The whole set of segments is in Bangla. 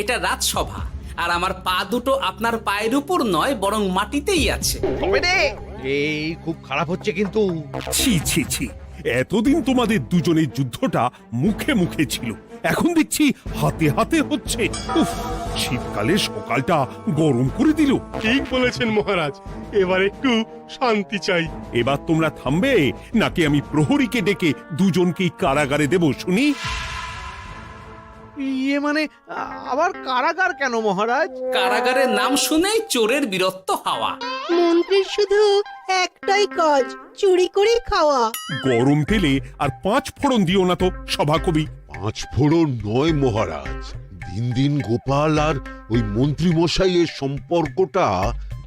এটা রাজসভা, আর আমার পা দুটো আপনার পায়ের উপর নয় বরং মাটিতেই আছে। তবে রে, এই খুব খারাপ হচ্ছে কিন্তু। ছি ছি ছি, এতদিন তোমাদের দুজনের যুদ্ধটা মুখে মুখে ছিল, এখন দেখছি হাতে হাতে হচ্ছে। উফ, শীতকালে সকালটা গরম করে দিল। ঠিক বলেছেন মহারাজ, এবার একটু শান্তি চাই। এবার তোমরা থামবে নাকি আমি প্রহরীকে ডেকে দুজনকেই কারাগারে দেব শুনি? ইয়ে মানে আবার কারাগার কেন মহারাজ? কারাগারের নাম শুনেই চোরের বীরত্ব হাওয়া। মন্ত্রীর শুধু একটাই কাজ, চুরি করে খাওয়া। গরম তেলে আর 5 ফোড়ন দিও না তো সভাকবি। 5 ফোড়ন নয় মহারাজ, দিন দিন গোপাল আর ওই মন্ত্রী মশাইয়ের সম্পর্কটা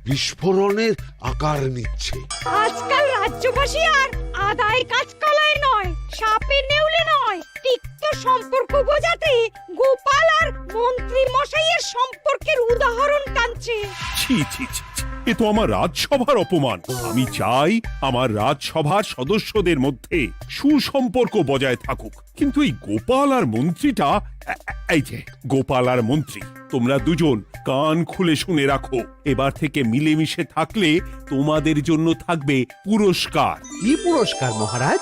বিস্ফোরণের আকার নিচ্ছে। আজকাল রাজ্যবাসী আর আদায় কাজ কলায় নয়, সাপে নেউলে নয়, তিক্ত সম্পর্ক বোঝাতে গোপাল আর মন্ত্রী মশাইয়ের সম্পর্কের উদাহরণ টানছে। ছি ছি ছি ছি, এ তো আমার রাজসভার অপমান। আমি চাই আমার রাজসভার সদস্যদের মধ্যে সুসম্পর্ক বজায় থাকুক, কিন্তু এই গোপাল আর মন্ত্রীটা, এই যে গোপাল আর মন্ত্রী, তোমরা দুজন কান খুলে শুনে রাখো, এবার থেকে মিলেমিশে থাকলে তোমাদের জন্য থাকবে পুরস্কার। কি পুরস্কার মহারাজ?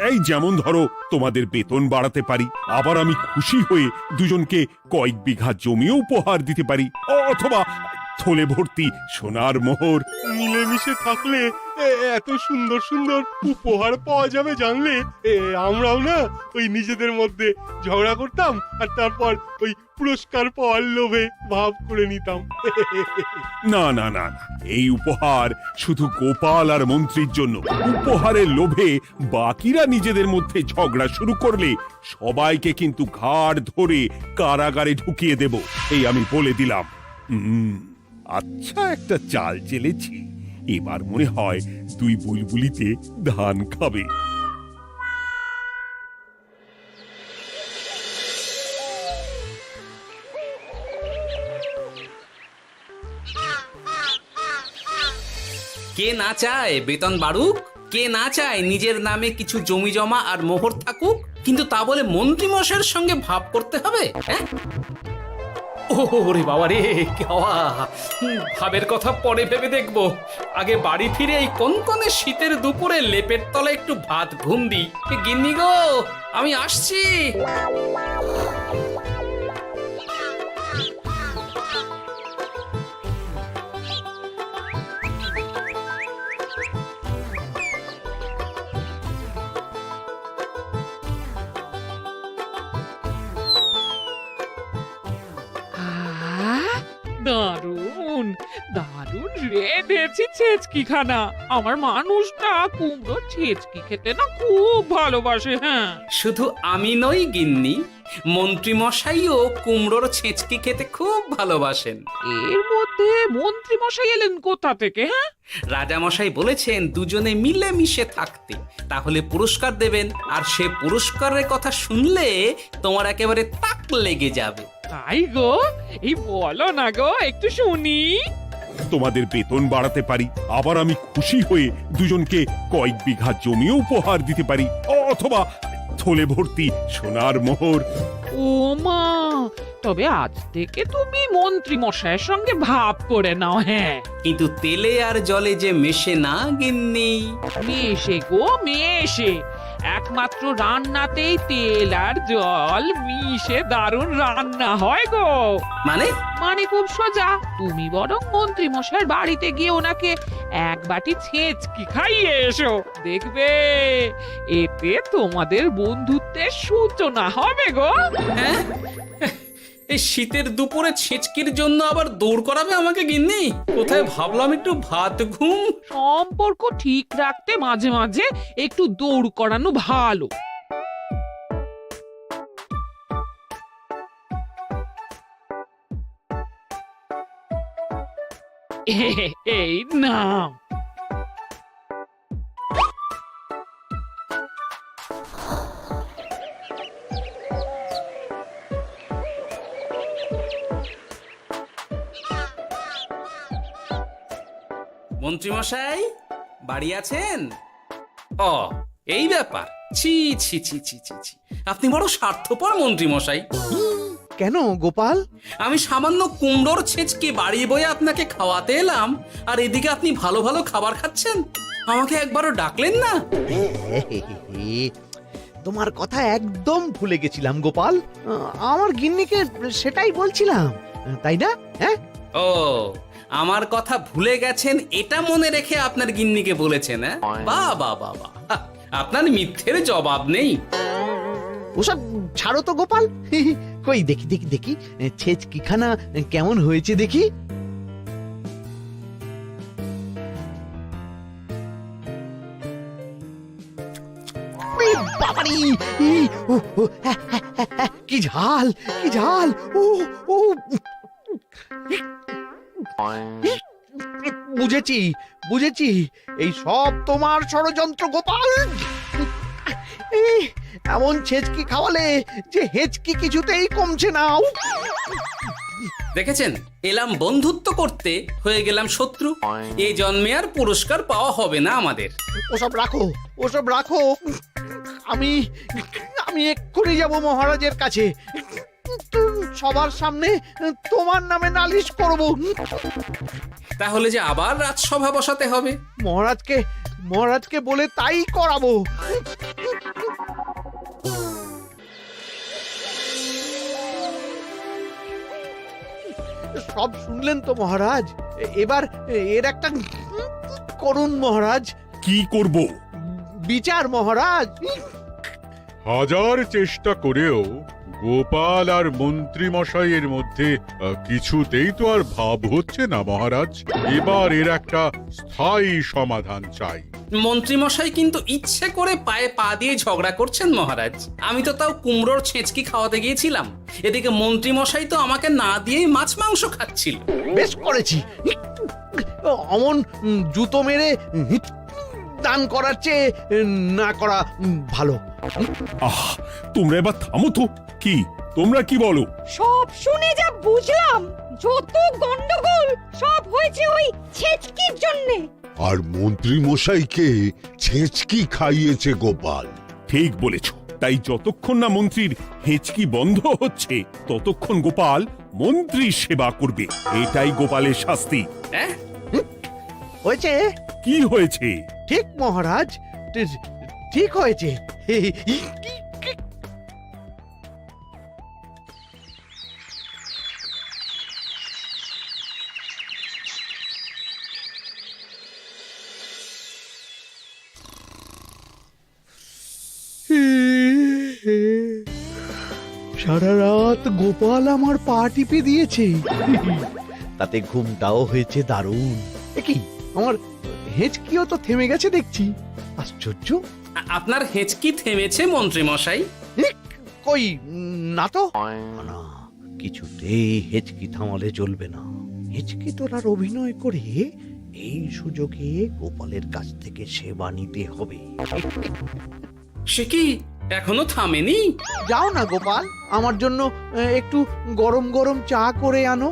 এই যেমন ধরো, তোমাদের বেতন বাড়াতে পারি, আবার আমি খুশি হয়ে দুজনকে কয়েক বিঘা জমিও উপহার দিতে পারি, অথবা থলে ভর্তি সোনার মোহর। মিলেমিশে থাকলে এত সুন্দর সুন্দর উপহার পাওয়া যাবে জানলে আমরাও না ওই নিজেদের মধ্যে ঝগড়া করতাম আর তারপর ওই পুরস্কার পাওয়ার লোভে ভাব করে নিতাম। না না না না, এই উপহার শুধু গোপাল আর মন্ত্রীর জন্য। উপহারের লোভে বাকিরা নিজেদের মধ্যে ঝগড়া শুরু করলে সবাইকে কিন্তু ঘাড় ধরে কারাগারে ঢুকিয়ে দেব, এই আমি বলে দিলাম। আচ্ছা, একটা চাল চেলেছি, এবার মনে হয় দুই বুলবুলিতে ধান খাবে। কে না চায় বেতন বাড়ুক, কে না চায় নিজের নামে কিছু জমি জমা আর মোহর থাকুক, কিন্তু তা বলে মন্ত্রী মশাইয়ের সঙ্গে ভাব করতে হবে? হ্যাঁ, ওরে বাবা রে, কি হওয়া! ভাবের কথা পরে ভেবে দেখবো, আগে বাড়ি ফিরে এই কনকনে শীতের দুপুরে লেপের তলায় একটু ভাত ঘুম দিই। গিন্নি গো, আমি আসছি। দারুণ দারুণ রেঁধেছি ছেচকি খানা। আমার মানুষটা কুমড়ো ছেচকি খেতে না খুব ভালোবাসে। হ্যাঁ, শুধু আমি নই গিন্নি, মন্ত্রী মশাইও কুমড়োর ছেঁচকি খেতে খুব ভালোবাসেন। এর মধ্যে মন্ত্রী মশাই এলেন কোথা থেকে? হ্যাঁ, রাজা মশাই বলেছেন দুজনে মিলে মিশে থাকতে, তাহলে পুরস্কার দেবেন, আর সে পুরস্কারের কথা শুনলে তোমার একেবারে তাক লেগে যাবে। তাই গো, এই বলো না গো, একটু শুনি। তোমাদের বেতন বাড়াতে পারি, আবার আমি খুশি হয়ে দুজনকে কয়েক বিঘা জমিও উপহার দিতে পারি, অথবা থলে ভর্তি সোনার মোহর। ও মা, তবে আজ থেকে তুমি মন্ত্রী মশাইয়ের সঙ্গে ভাব করে নাও। হ্যাঁ, কিন্তু তেলে আর জলে যে মেশে না গিন্নি। মেশে গো মেশে, একমাত্র রান্নাতেই তেল আর জল মিশে দারুণ রান্না হয় গো। মানে? মানে খুব সোজা, তুমি বরং মন্ত্রী মশাইয়ের বাড়িতে গিয়ে ওনাকে এক বাটি ছেঁচকি খাইয়ে এসো, দেখবে এতে তোমাদের বন্ধুত্বের সূচনা হবে গো। হ্যাঁ, এই শীতের দুপুরে ছেঁচকির জন্য আবার দৌড় করাবে আমাকে গিন্নি? কোথায় ভাবলাম একটু ভাত ঘুম। সম্পর্ক ঠিক রাখতে মাঝে মাঝে একটু দৌড় করানো ভালো। এই নাও। মন্ত্রীমশাই বাড়ি আছেন? ও, এই ব্যাপার। ছি ছি ছি ছি ছি ছি, আপনি বড় স্বার্থপর মন্ত্রীমশাই। কেন গোপাল? আমি সামান্য কুমড়োর ছেঁচকে বাড়ি বয়ে আপনাকে খাওয়াতে এলাম, আর এদিকে আপনি ভালো ভালো খাবার খাচ্ছেন। আমাকে একবারও ডাকলেন না। তোমার কথা একদম ভুলে গেছিলাম গোপাল। আমার গিন্নিকে সেটাই বলছিলাম, তাই না? হ্যাঁ, ও, আমার কথা ভুলে গেছেন এটা মনে রেখে আপনার গিন্নিকে বলেছেন? হ্যাঁ, বাহ বাহ বাহ বাহ, আপনার মিথ্যের জবাব নেই। ওসব ছাড়ো তো গোপাল। কই দেখি দেখি দেখি ছেচকিখানা কেমন হয়েছে দেখি। বাবারি, কি ঝাল, কি ঝাল! ও ও, বুঝেছি বুঝেছি, এই সব তোমার ষড়যন্ত্র গোপাল। এমন ছেচকি খাওয়ালে যে হেঁচকি কিছুতেই কমছে না। দেখেছেন, এলাম বন্ধুত্ব করতে, হয়ে গেলাম শত্রু। এই জন্মে আর পুরস্কার পাওয়া হবে না আমাদের। ওসব রাখো, ওসব রাখো। আমি আমি এক্ষুনি যাব মহারাজের কাছে, সবার সামনে তোমার নামে নালিশ করব। তাহলে যে আবার রাজসভা বসাতে হবে। মহারাজকে বলে তাই করাবো। সব শুনলেন তো মহারাজ, এবার এর একটা করুন মহারাজ। কি করব? বিচার মহারাজ। হাজার চেষ্টা করেও গোপাল আর মন্ত্রী মশাইয়ের মধ্যে কিছুতেই তো আর ভাব হচ্ছে না মহারাজ। এবার এর একটা স্থায়ী সমাধান চাই। মন্ত্রীমশাই কিন্তু ইচ্ছে করে পায়ে পা দিয়ে ঝগড়া করছেন মহারাজ। আমি তো তাও কুমড়োর ছেঁচকি খাওয়াতে গিয়েছিলাম, এদিকে মন্ত্রীমশাই তো আমাকে না দিয়েই মাছ মাংস খাচ্ছিল। বেশ করেছি, অমন জুতো মেরে দান করার চেয়ে না করা ভালো। আহ, তোমরা এবার থামো তো। কি তোমরা কি বলো? সব শুনে যা বুঝলাম, যত গন্ডগোল সব হয়েছে ওই ছেচকির জন্যে। আর মন্ত্রী মশাইকে ছেঁচকি খাইয়েছে গোপাল। ঠিক বলেছ। তাই যতক্ষণ না মন্ত্রীর হেঁচকি বন্ধ হচ্ছে ততক্ষণ গোপাল মন্ত্রীর সেবা করবে। এটাই গোপালের শাস্তি। হ্যাঁ, হয়েছে? কি হয়েছে? ঠিক মহারাজ, ঠিক হয়েছে। সারা রাত গোপাল আমার পা টিপে দিয়েছে, তাতে ঘুমটাও হয়েছে দারুণ। কি আমার হেঁচকিও তো থেমে গেছে দেখছি, আশ্চর্য। আপনার হেঁচকি থেমেছে মন্ত্রীমশাই? কই না তো। না, কিছুতেই হেঁচকি থামালে চলবে না। হেঁচকি তোলার অভিনয় করে এই সুযোগে গোপালের কাছ থেকে সেবা নিতে হবে। সে কি এখনো থামেনি? যাও না গোপাল, আমার জন্য একটু গরম গরম চা করে আনো।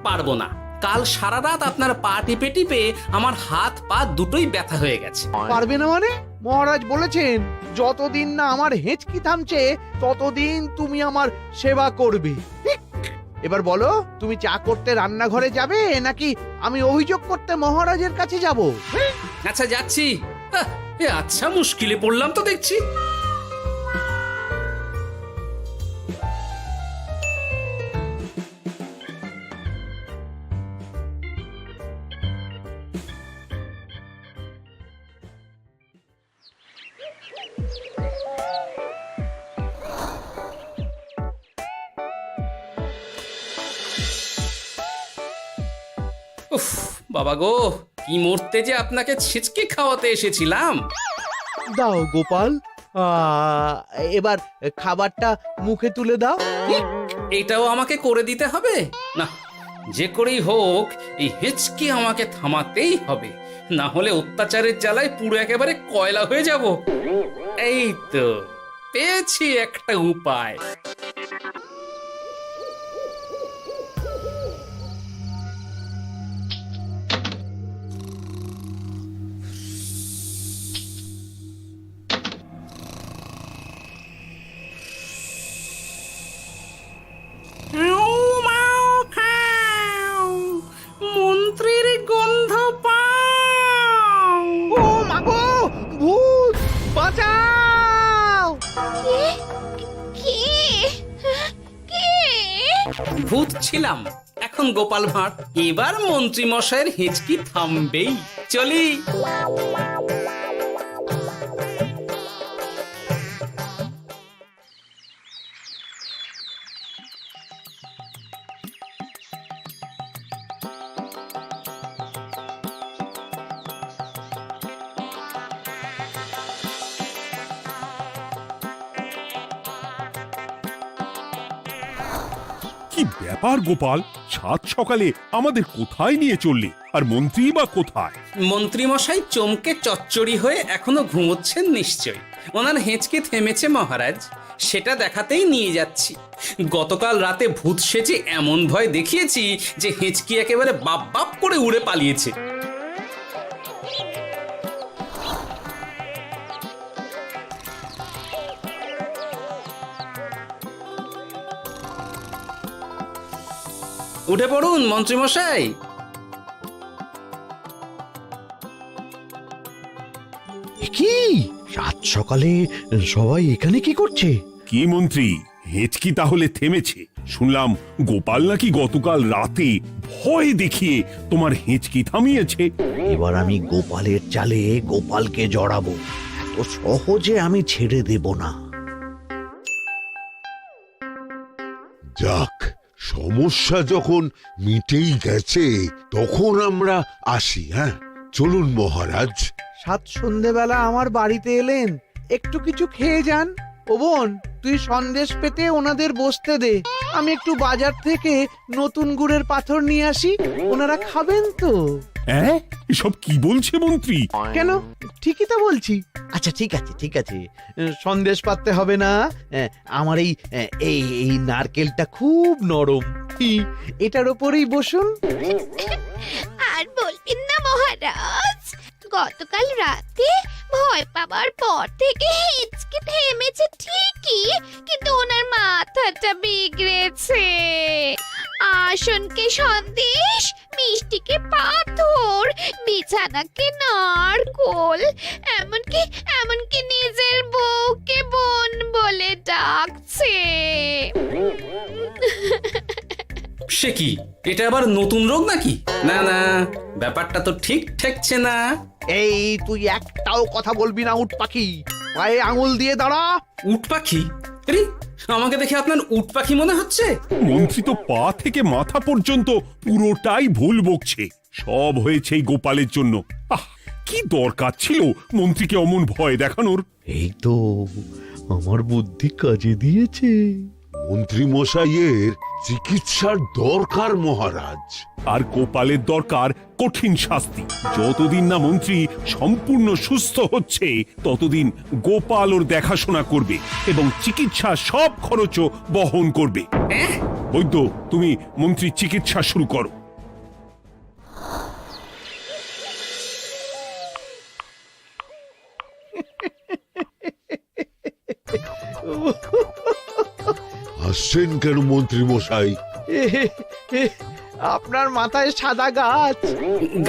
পারবো না। কাল সারা রাত আপনার পা টিপে টিপে আমার হাত পা দুটোই ব্যথা হয়ে গেছে। পারবে না মানে? মহারাজ বলেছেন যতদিন না আমার হেঁচকি থামছে ততদিন তুমি আমার সেবা করবে। এবার বলো, তুমি চা করতে রান্নাঘরে যাবে নাকি আমি অভিযোগ করতে মহারাজের কাছে যাব? আচ্ছা, যাচ্ছি। আচ্ছা, মুশকিলে পড়লাম তো দেখছি। উফ, বাবা গো, কি মরতে যে আপনাকে ছিচকে খাওয়াতে এসেছিলাম। দাও গোপাল, এবার খাবারটা মুখে তুলে দাও। এইটাও আমাকে করে দিতে হবে? না, যে করেই হোক এই হেঁচকি আমাকে থামাতেই হবে, না হলে অত্যাচারের জ্বালায় পুরো একেবারে কয়লা হয়ে যাব। এই তো পেয়েছি একটা উপায়। ভূত ছিলাম, এখন গোপাল ভাঁড়। এবার মন্ত্রী মশাইয়ের হেঁচকি থামবেই। চলি। কি ব্যাপার গোপাল, সাত সকালে আমাদের কোথায় নিয়ে চললি? আর মন্ত্রী বা কোথায়? মন্ত্রী মশাই চমকে চচ্চড়ি হয়ে এখনো ঘুমোচ্ছেন নিশ্চয়ই। ওনার হেঁচকে থেমেছে মহারাজ, সেটা দেখাতেই নিয়ে যাচ্ছি। গতকাল রাতে ভূত সেজে এমন ভয় দেখিয়েছি যে হেঁচকি একেবারে বাপ বাপ করে উড়ে পালিয়েছে। উঠে পড়ুন মন্ত্রী মশাই। কি সাত সকালে সবাই এখানে কি করছে? কি মন্ত্রী, হেঁচকি তাহলে থেমেছে? শুনলাম গোপাল নাকি গতকাল রাতে ভয় দেখিয়ে তোমার হেঁচকি থামিয়েছে। এবার আমি গোপালের চালে গোপালকে জড়াবো, এত সহজে আমি ছেড়ে দেব না। যাক, সমস্যা যখন মিটেই গেছে তখন আমরা আসি। হ্যাঁ, চলুন মহারাজ। সাত সন্ধেবেলা আমার বাড়িতে এলেন, একটু কিছু খেয়ে যান। ও বোন, তুই সন্দেশ পেতে ওনাদের বসতে দে, আমি একটু বাজার থেকে নতুন গুড়ের পাথর নিয়ে আসি, ওনারা খাবেন তো। হ্যাঁ, এসব কি বলছে মন্ত্রী? কেন, ঠিকই তো বলছি। আচ্ছা ঠিক আছে ঠিক আছে, সন্দেশ পাততে হবে না। আমার এই এই এই নারকেলটা খুব নরম, এটার ওপরেই বসুন। আর বলবেন না মহারাজ, গতকাল রাতে ভয় পাবার পর থেকে হেঁচকি থেমেছে ঠিকই, কিন্তু ওনার মাথাটা বিগড়েছে। আসনকে সন্দেশ, মিষ্টিকে পাথর, বিছানাকে নারকোল, এমনকি এমনকি নিজের বউকে বোন বলে ডাকছে। সে কি, এটা আবার নতুন রোগ নাকি? না না, ব্যাপারটা তো ঠিক ঠেকছে না। এই তুই একটাও কথা বলবি না, উট পাখি, পায়ে আঙুল দিয়ে দাঁড়া। উট পাখি? আরে, আমাকে দেখে আপনার উট পাখি মনে হচ্ছে? মন্ত্রী তো পা থেকে মাথা পর্যন্ত পুরোটাই ভুল বকছে। সব হয়েছে এই গোপালের জন্য। আহ, কি দরকার ছিল মন্ত্রীকে অমন ভয় দেখানোর? এই তো আমার বুদ্ধি কাজে দিয়েছে। মন্ত্রী মশাইয়ের চিকিৎসার দরকার মহারাজ। আর গোপালের দরকার কঠিন শাস্তি। যতদিন না মন্ত্রী সম্পূর্ণ সুস্থ হচ্ছে ততদিন গোপাল ওর দেখাশোনা করবে এবং চিকিৎসা সব খরচও বহন করবে। বৈদ্য, তুমি মন্ত্রীর চিকিৎসা শুরু করো। হাসছেন কেন মন্ত্রী মশাই? আপনার মাথায় সাদা গাছ।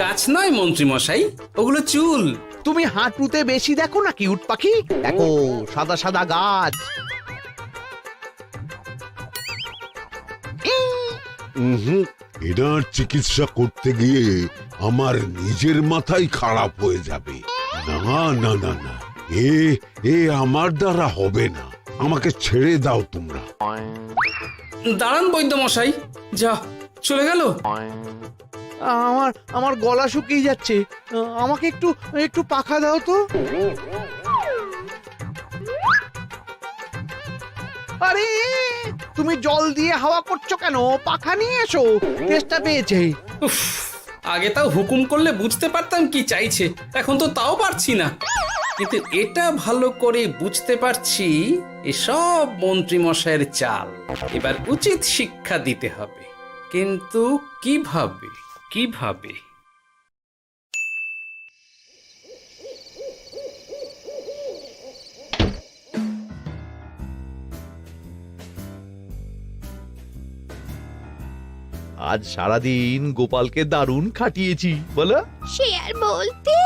গাছ নয় মন্ত্রী মশাই, ওগুলো চুল। তুমি হাঁটুতে বেশি দেখো নাকি উট পাখি? দেখো সাদা সাদা গাছ। এনার চিকিৎসা করতে গিয়ে আমার নিজের মাথাই খারাপ হয়ে যাবে। না না না না, এ আমার দ্বারা হবে না। আমাকে ছেড়ে দাও তোমরা। দাঁড়ান বৈদ্য মশাই, যা চলে গেল। আমার আমার গলা শুকিয়ে যাচ্ছে, আমাকে একটু একটু পাখা দাও তো। আরে তুমি জল দিয়ে হাওয়া করছো কেন? পাখা নিয়ে এসো, তেষ্টা পেয়েছে। উফ, আগে তাও হুকুম করলে বুঝতে পারতাম কি চাইছে, এখন তো তাও পারছি না। কিন্তু এটা ভালো করে বুঝতে পারছি এসব মন্ত্রী মশাইয়ের চাল। এবার উচিত শিক্ষা দিতে হবে, কিন্তু কিভাবে কিভাবে? আজ সারাদিন গোপালকে দারুণ খাটিয়েছি, বলো। সে আর বলতে,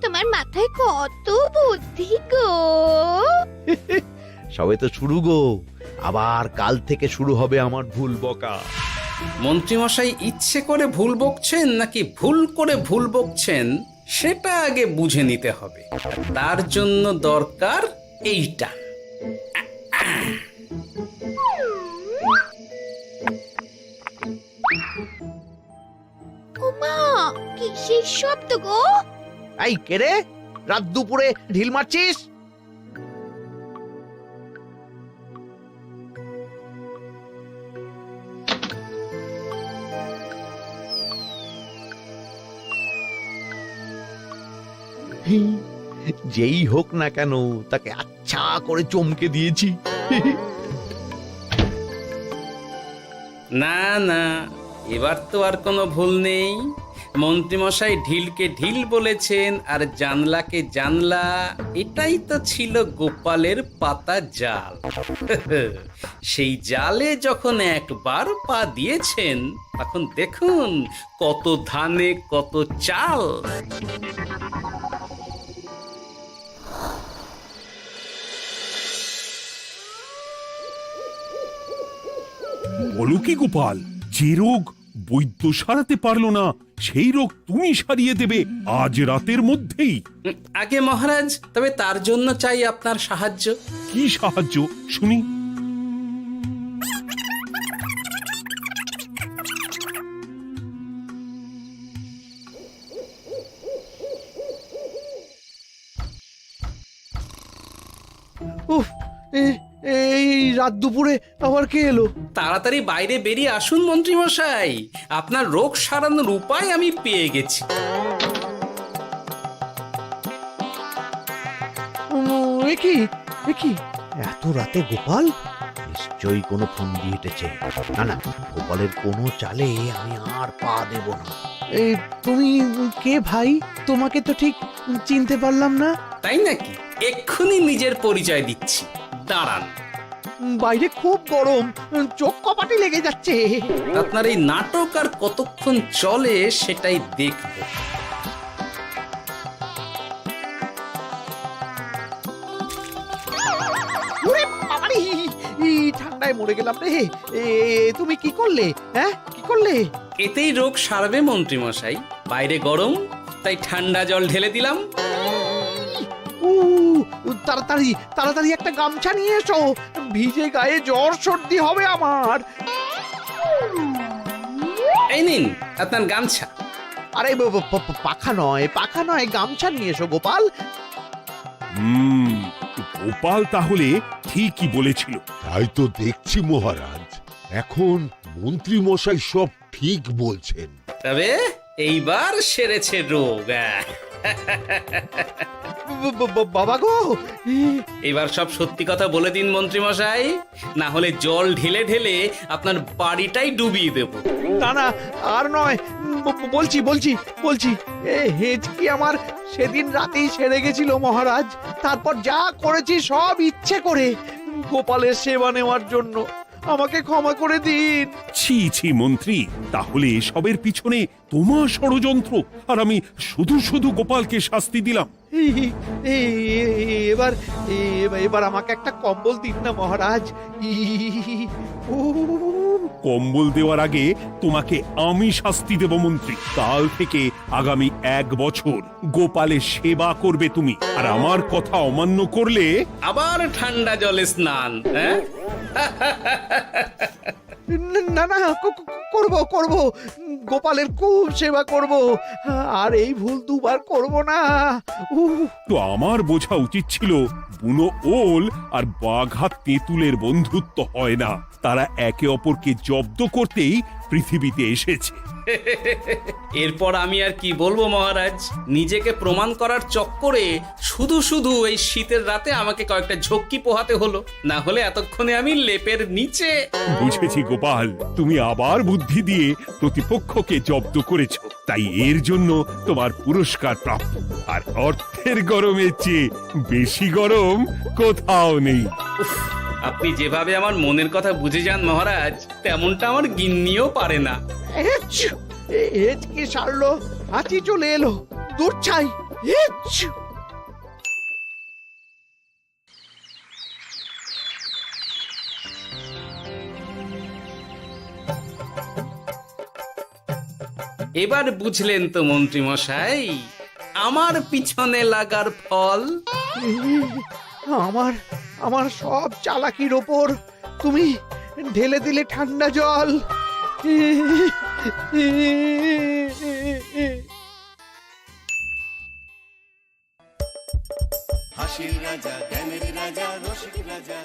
তোমার মাথায় কত বুদ্ধি গো। সবে তো শুরু গো, আবার কাল থেকে শুরু হবে আমার ভুল বকা। মন্ত্রীমশাই ইচ্ছে করে ভুল বকছেন নাকি ভুল করে ভুল বকছেন সেটা আগে বুঝে নিতে হবে। আর তার জন্য দরকার এইটা। ওমা কিসের শব্দ গো? এই কে রে, রাত দুপুরে ঢিল মারছিস? যেই হোক না কেন তাকে আচ্ছা করে চমকে দিয়েছি। না না, এবার তো আর কোনো ভুল নেই। মন্ত্রীমশাই ঢিলকে ঢিল বলেছেন আর জানলাকে জানলা, এটাই তো ছিল গোপালের পাতা জাল। সেই জালে যখন একবার পা দিয়েছেন তখন দেখুন কত ধানে কত চাল। বলো কি গোপাল, যে রোগ বৈদ্য সারাতে পারলো না সেই রোগ তুমি সারিয়ে দেবে আজ রাতের মধ্যেই? আগে মহারাজ, তবে তার জন্য চাই আপনার সাহায্য। কি সাহায্য শুনি? উফ, এই রাত দুপুরে আবার কে এলো? তাড়াতাড়ি বাইরে বেরিয়ে আসুন মন্ত্রীমশাই, আপনার রোগ সারানোর উপায় আমি পেয়ে গেছি। কি এত রাতে গোপাল? নিশ্চয়ই কোনো ফোন দিয়ে হেঁটেছে। না না, গোপালের কোনো চালে আমি আর পা দেব না। তুমি কে ভাই? তোমাকে তো ঠিক চিনতে পারলাম না। তাই নাকি? এক্ষুনি নিজের পরিচয় দিচ্ছি, দাঁড়ান। বাইরে খুব গরম, চোখ কপাটি লেগে যাচ্ছে। আপনার এই নাটক আর কতক্ষণ চলে সেটাই দেখব। ওরে বাবারে, এই ঠান্ডায় মরে গেলাম রে। তুমি কি করলে? হ্যাঁ, কি করলে? এতেই রোগ সারবে মন্ত্রীমশাই। বাইরে গরম, তাই ঠান্ডা জল ঢেলে দিলাম। তাড়াতাড়ি তাড়াতাড়ি একটা গামছা নিয়ে এসো, ভিজে গায়ে জ্বর সর্দি হবে আমার। এই নিন আপনার গামছা। আরে পাখা নয়, পাখা নয়, গামছা নিয়ে এসো গোপাল। গোপাল তাহলে ঠিকই বলেছিল। তাই তো দেখছি মহারাজ, এখন মন্ত্রী মশাই সব ঠিক বলছেন। তবে এইবার সেরেছে রোগ। বাবা গো, এবার সব সত্যি কথা বলে দিন মন্ত্রীমশাই, না হলে জল ঢেলে ঢেলে আপনার বাড়িটাই ডুবিয়ে দেব। না না, আর নয়, বলছি বলছি বলছি হেঁচকি আমার সেদিন রাতেই সেরে গেছিল মহারাজ। তারপর যা করেছি সব ইচ্ছে করে, গোপালের সেবা নেওয়ার জন্য। আমাকে ক্ষমা করে দিন। ছি ছি মন্ত্রী, তাহলে এসবের পিছনে তোমার ষড়যন্ত্র, আর আমি শুধু শুধু গোপালকে শাস্তি দিলাম। এবার এবার আমাকে একটা কম্বল দিন না মহারাজ। কম্বল দেওয়ার আগে তোমাকে আমি শাস্তি দেব মন্ত্রী। কাল থেকে আগামী 1 বছর গোপালের সেবা করবে তুমি, আর আমার কথা অমান্য করলে আবার ঠান্ডা জলে স্নান। হ্যাঁ, না না, করব করব, গোপালের খুব সেবা করব, আর এই ভুল দুবার করব না। তো আমার বোঝা উচিত ছিল বুনো ওল আর বাঘা তেঁতুলের বন্ধুত্ব হয় না, তারা একে অপরকে জব্দ করতেই পৃথিবীতে এসেছে। এরপর আমি আর কি বলবো মহারাজ, নিজেকে প্রমাণ করার চক্করে শুধু শুধু এই শীতের রাতে আমাকে কয়েকটা ঝক্কি পোহাতে হলো, না হলে এতক্ষণে আমি লেপের নিচে। বুঝেছি গোপাল, তুমি আবার বুদ্ধি দিয়ে প্রতিপক্ষকে জব্দ করেছ, তাই এর জন্য তোমার পুরস্কার প্রাপ্ত। আর অর্থের গরমের চেয়ে বেশি গরম কোথাও নেই। উফ, আপনি যেভাবে আমার মনের কথা বুঝে যান মহারাজ, তেমনটা আমার গিন্নিও পারে না। কি সারলো, হাঁচি চলে এলো, দূর ছাই। এবার বুঝলেন তো মন্ত্রী মশাই আমার পিছনে লাগার ফল। আমার আমার সব চালাকির ওপর তুমি ঢেলে দিলে ঠান্ডা জল। হাসির রাজা জ্ঞানের রাজা রসিক রাজা